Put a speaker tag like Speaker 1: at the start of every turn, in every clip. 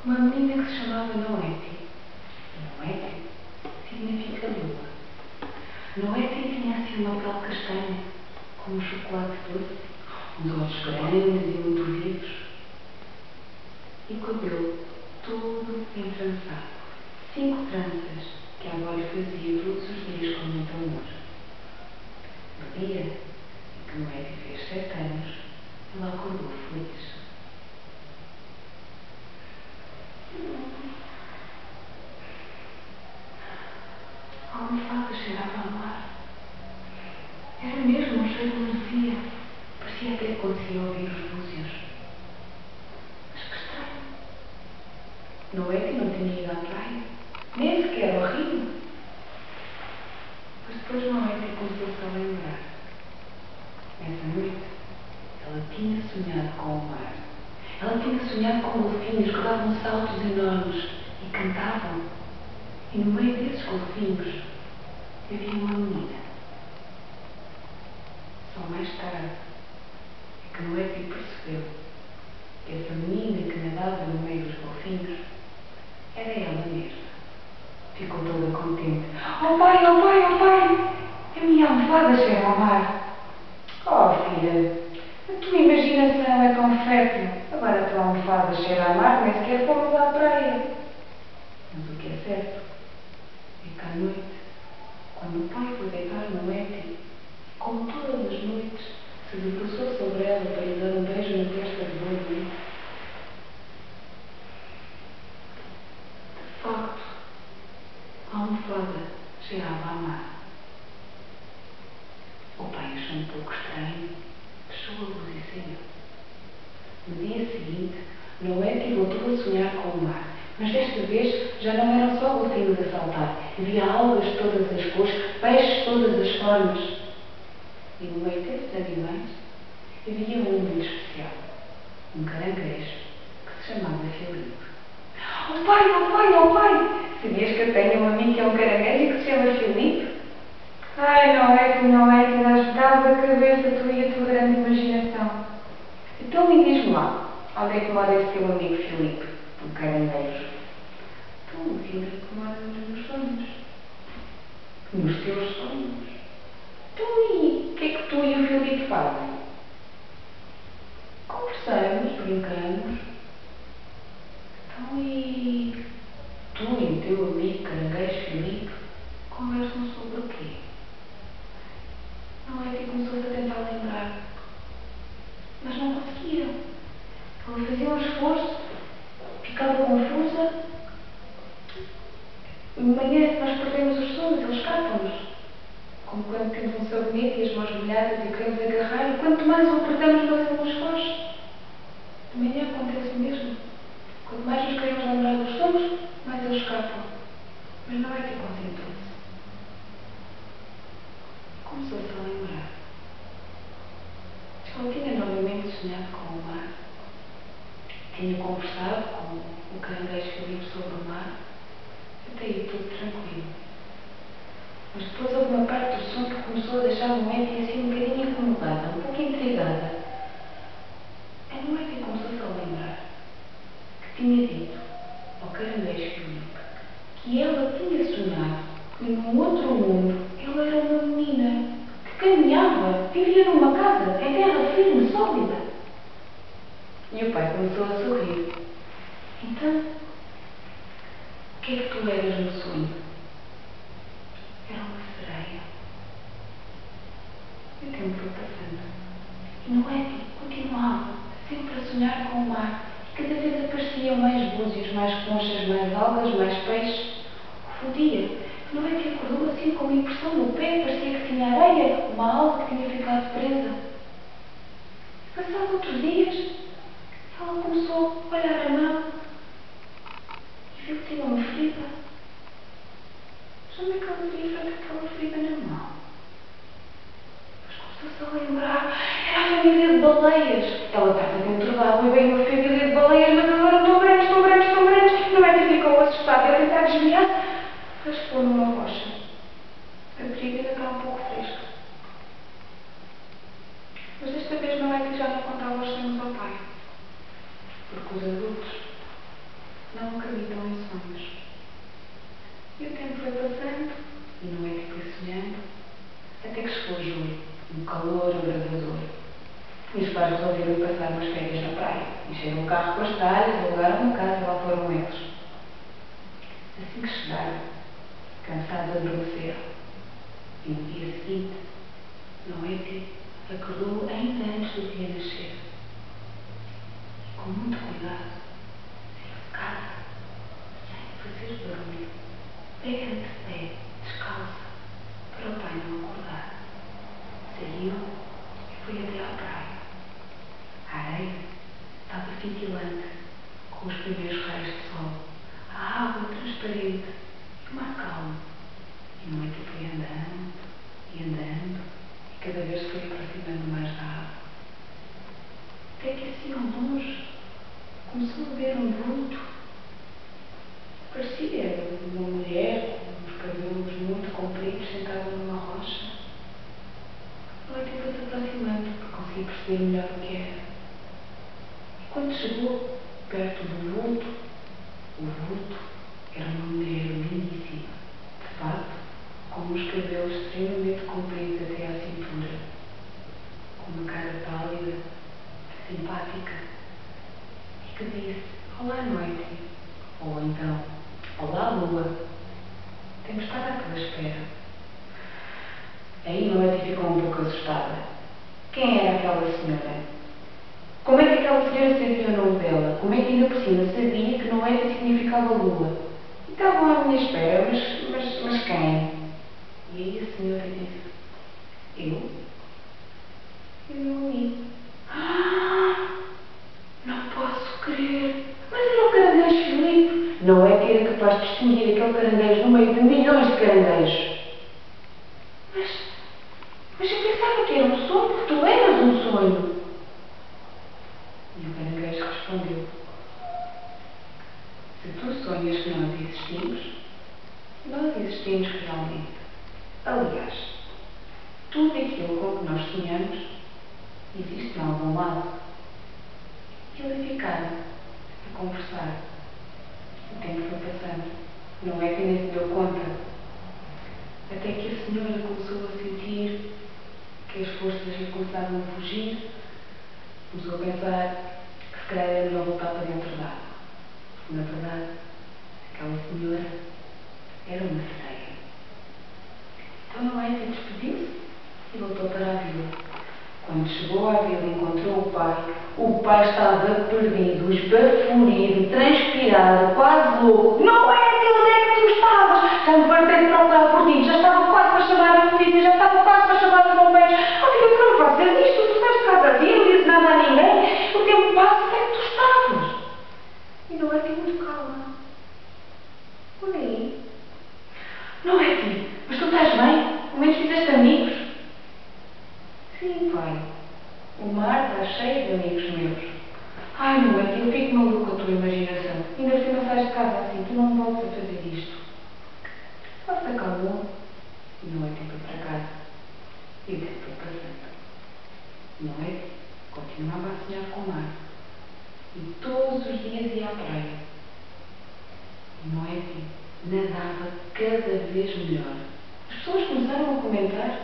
Speaker 1: uma menina que se chamava Noétie. Noétie significa lua. Noétie tinha assim uma pele castanha, com um chocolate doce, uns olhos grandes e muito vivos, e o cabelo todo entrançado. 5 tranças que a avó lhe fazia todos os dias com muito amor. No dia em que Noétie fez 7 anos, ela acordou feliz. A almofada cheirava a mar. Era mesmo um cheiro de macia. Parecia até que conseguia ouvir os búzios. Mas que estranho. Noétie não tinha ido à praia, nem sequer ao rio. Mas depois Noétie começou-se a lembrar. Nessa noite, ela tinha sonhado com o mar. Ela tinha sonhado com golfinhos que davam saltos enormes e cantavam. E no meio desses golfinhos havia uma menina. Só mais tarde é que Noétie percebeu que essa menina que nadava no meio dos golfinhos era ela mesma. Ficou toda contente. Oh pai, oh pai, oh pai! A minha almofada cheira ao mar. Oh filha, a tua imaginação é tão fértil. Agora a tua almofada cheira a mar, nem sequer fomos à praia. Mas o que é certo é que à noite, quando o pai foi deitar Noétie, como todas as noites, se debruçou sobre ela para lhe dar um beijo na testa de boa noite. De facto, a almofada cheirava a mar. O pai achou um pouco estranho, fechou a luz e saiu. No dia seguinte, Noétie voltou a sonhar com o mar, mas desta vez já não eram só golfinhos a saltar. Havia algas de todas as cores, peixes de todas as formas. E no meio desses animais havia um muito especial, um caranguejo que se chamava Filipe. Oh pai, oh pai, oh pai! Sabias que eu tenho um amigo que é um caranguejo e que se chama Filipe? Ai, Noétie, dás-me a cabeça tu e a tua grande imaginação. Então me diz-me lá, onde é que mora esse teu amigo Filipe, um caranguejo? Então o Filipe mora nos meus sonhos. Nos teus sonhos? Então e o que é que tu e o Filipe fazem? Conversamos, brincamos. Então e tu e o teu amigo caranguejo Filipe conversam sobre o quê? Noétie começou-se a tentar lembrar, mas não conseguia. Ela fazia um esforço, ficava confusa. De manhã nós perdemos os sonhos, eles escapam-nos. Como quando temos um sabonete e as mãos molhadas e queremos agarrar, e quanto mais o apertamos, mais ele nos foge. De manhã acontece o mesmo. Quanto mais nos queremos lembrar dos sonhos, mais eles escapam. Mas Noétie concentrou-se. Começou-se a lembrar. Ela tinha novamente sonhado com o mar. Tinha conversado com o caranguejo Filipe sobre o mar. Até aí tudo tranquilo. Mas depois houve uma parte do sonho que começou a deixar Noétie assim um bocadinho incomodada, um pouco intrigada. A Noétie começou-se a lembrar que tinha dito ao caranguejo Filipe que ela tinha sonhado que num outro mundo ela era uma menina que caminhava, vivia numa casa em terra firme, sólida. E o pai começou a sorrir. Então, o que é que tu eras no sonho? Era uma sereia. E o tempo foi passando. E Noétie continuava sempre a sonhar com o mar. E cada vez apareciam mais búzios, mais conchas, mais algas, mais peixes. Um dia, Noétie acordou assim com uma impressão no pé, parecia que tinha areia, uma alga que tinha ficado presa. Passados outros dias, ela começou a olhar a mão e viu que tinha uma ferida. Como é que ela tinha feito aquela ferida na mão? Depois começou-se a lembrar. Era a família de baleias. Ela estava dentro da água e veio uma família de baleias, mas agora tão grandes, tão grandes, tão grandes. Noétie ficou assustada e a tentar desviar. Raspou numa rocha. A ferida está um pouco fresca. Mas desta vez Noétie já não contava os sonhos ao pai. Porque os adultos carro com as tralhas, alugaram uma casa e lá foram eles. Assim que chegaram, cansados, adormeceram. E no dia seguinte, Noemi acordou ainda antes do dia nascer. E com muito cuidado, saiu de casa, sem fazer barulho, pé ante pé, descalça, para o pai não acordar. Saiu e foi até à praia. A areia estava cintilante, com os primeiros raios de sol, a água transparente e o mar calmo. E Noemi foi andando e andando, e cada vez se foi aproximando mais da água. Até que assim ao longe começou a ver um vulto. Parecia uma mulher com os cabelos muito compridos sentada numa rocha. Noemi foi-se aproximando para conseguir perceber melhor o que era. E quando chegou perto do vulto, o vulto era uma mulher lindíssima, de fato, com os cabelos extremamente compridos até à cintura, com uma cara pálida, simpática, e que disse: "Olá, noite", ou então: "Olá, lua, temos estado à tua espera." Aí Noemi ficou um pouco assustada. Quem era aquela senhora? Como é que aquela senhora sabia o nome dela? Como é que ainda por cima sabia que Noemi significava lua? E estavam à minha espera, mas quem? E aí a senhora disse: "Eu? Eu não vi." Não posso crer. Mas era o caranguejo Filipe. Não é que era capaz de distinguir aquele caranguejo no meio de milhões de caranguejos. Mas eu pensava que era um sonho, porque tu eras um sonho. E o caranguejo respondeu: "Se tu sonhas que nós existimos realmente. Aliás, tudo aquilo com que nós sonhamos existe em algum lado." E eles ficaram a conversar. O tempo foi passando. Não é que nem se deu conta. Até que a senhora começou a sentir que as forças lhe começavam a fugir. Começou a pensar que se calhar era melhor voltar para dentro da água. Porque, na verdade, aquela senhora era uma sereia. Então Noemi despediu-se e voltou para a vila. Quando chegou à vila e encontrou o pai estava perdido, esbaforido, transpirado, quase louco. "Noemi, onde é que tu estavas? Já me fartei de procurar por ti, já estava quase para chamar a polícia, já estava quase para chamar os bombeiros. Oh, filha, tu não faças isto, tu estás de casa assim, não dizes nada a ninguém. O tempo passa, onde é que tu estavas?" E Noemi muito calma. "Onde? Noemi, mas tu estás bem? Ao menos fizeste amigos?" "Sim, pai. O mar está cheio de amigos meus." "Ai, Noemi, eu fico maluco com a tua imaginação. Ainda por cima sais de casa assim, tu não voltas a fazer isto." Ela se acalmou e Noemi foi para casa. E o tempo foi passando. Noemi continuava a sonhar com o mar. E todos os dias ia à praia. E Noemi nadava cada vez melhor. As pessoas começaram a comentar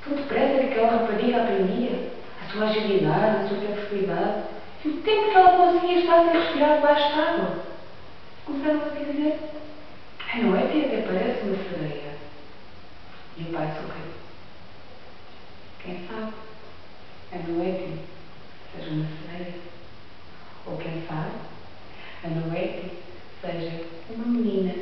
Speaker 1: tão depressa que aquela rapariga aprendia, a sua agilidade, a sua flexibilidade, e o tempo que ela conseguia estar sem respirar debaixo de água. Começaram a dizer: "A Noemi até parece uma sereia." E o pai sorriu. Quem sabe a Noemi seja uma sereia? Ou quem sabe a Noemi seja uma menina